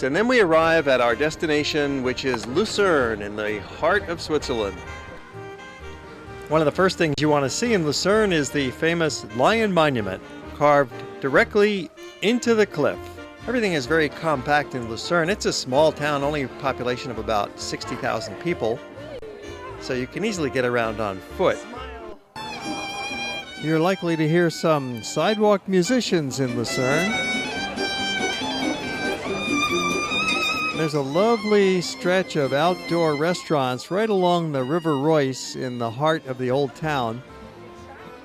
And then we arrive at our destination, which is Lucerne, in the heart of Switzerland. One of the first things you want to see in Lucerne is the famous lion monument, carved directly into the cliff. Everything is very compact in Lucerne. It's a small town, only a population of about 60,000 people, so you can easily get around on foot. You're likely to hear some sidewalk musicians in Lucerne. There's a lovely stretch of outdoor restaurants right along the River Royce in the heart of the old town.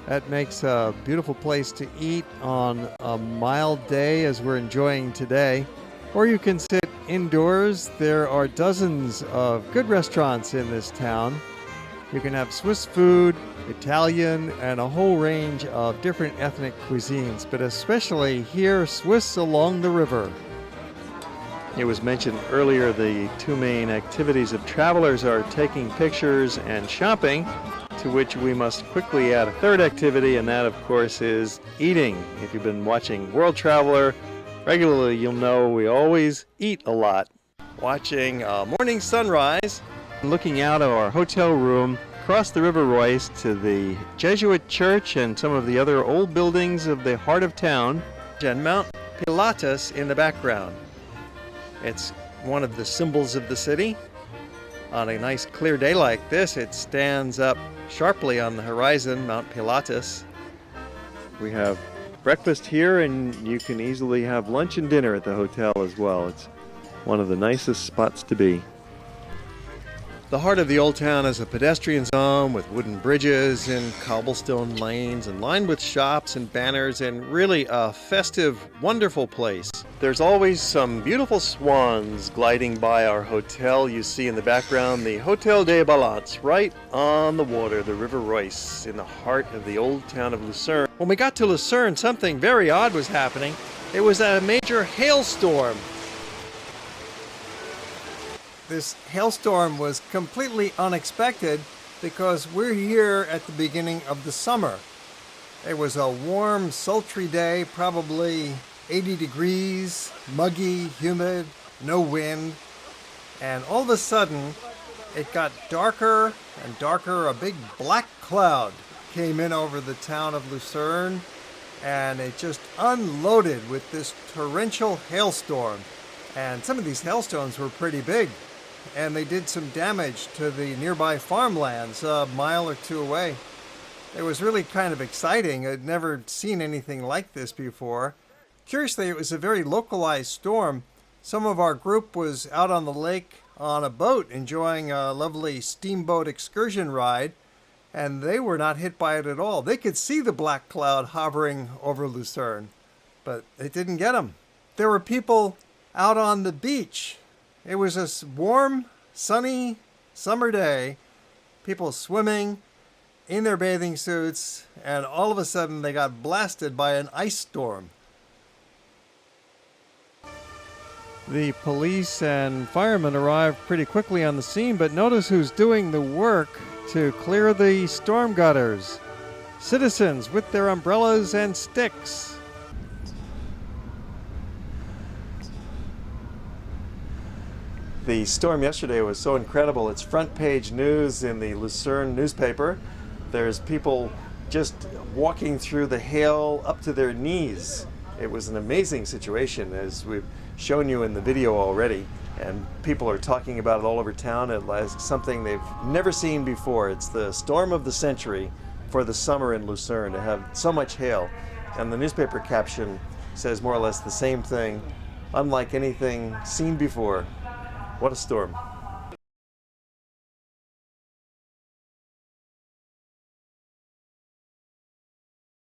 That makes a beautiful place to eat on a mild day as we're enjoying today. Or you can sit indoors. There are dozens of good restaurants in this town. You can have Swiss food, Italian, and a whole range of different ethnic cuisines, but especially here, Swiss along the river. It was mentioned earlier the two main activities of travelers are taking pictures and shopping, to which we must quickly add a third activity, and that, of course, is eating. If you've been watching World Traveler regularly, you'll know we always eat a lot. Watching a morning sunrise, looking out of our hotel room across the River Royce to the Jesuit church and some of the other old buildings of the heart of town, and Mount Pilatus in the background. It's one of the symbols of the city. On a nice clear day like this, it stands up sharply on the horizon, Mount Pilatus. We have breakfast here, and you can easily have lunch and dinner at the hotel as well. It's one of the nicest spots to be. The heart of the old town is a pedestrian zone with wooden bridges and cobblestone lanes and lined with shops and banners, and really a festive, wonderful place. There's always some beautiful swans gliding by our hotel. You see in the background the Hotel des Balances, right on the water, the River Royce, in the heart of the old town of Lucerne. When we got to Lucerne, something very odd was happening. It was a major hailstorm. This hailstorm was completely unexpected because we're here at the beginning of the summer. It was a warm, sultry day, probably 80 degrees, muggy, humid, no wind. And all of a sudden, it got darker and darker. A big black cloud came in over the town of Lucerne, and it just unloaded with this torrential hailstorm. And some of these hailstones were pretty big, and they did some damage to the nearby farmlands a mile or two away. It was really kind of exciting. I'd never seen anything like this before. Curiously, it was a very localized storm. Some of our group was out on the lake on a boat enjoying a lovely steamboat excursion ride, and they were not hit by it at all. They could see the black cloud hovering over Lucerne, but it didn't get them. There were people out on the beach. It was a warm, sunny summer day, people swimming in their bathing suits, and all of a sudden they got blasted by an ice storm. The police and firemen arrived pretty quickly on the scene, but notice who's doing the work to clear the storm gutters. Citizens with their umbrellas and sticks. The storm yesterday was so incredible. It's front page news in the Lucerne newspaper. There's people just walking through the hail up to their knees. It was an amazing situation, as we've shown you in the video already, and people are talking about it all over town as something they've never seen before. It's the storm of the century for the summer in Lucerne, to have so much hail. And the newspaper caption says more or less the same thing: unlike anything seen before. What a storm.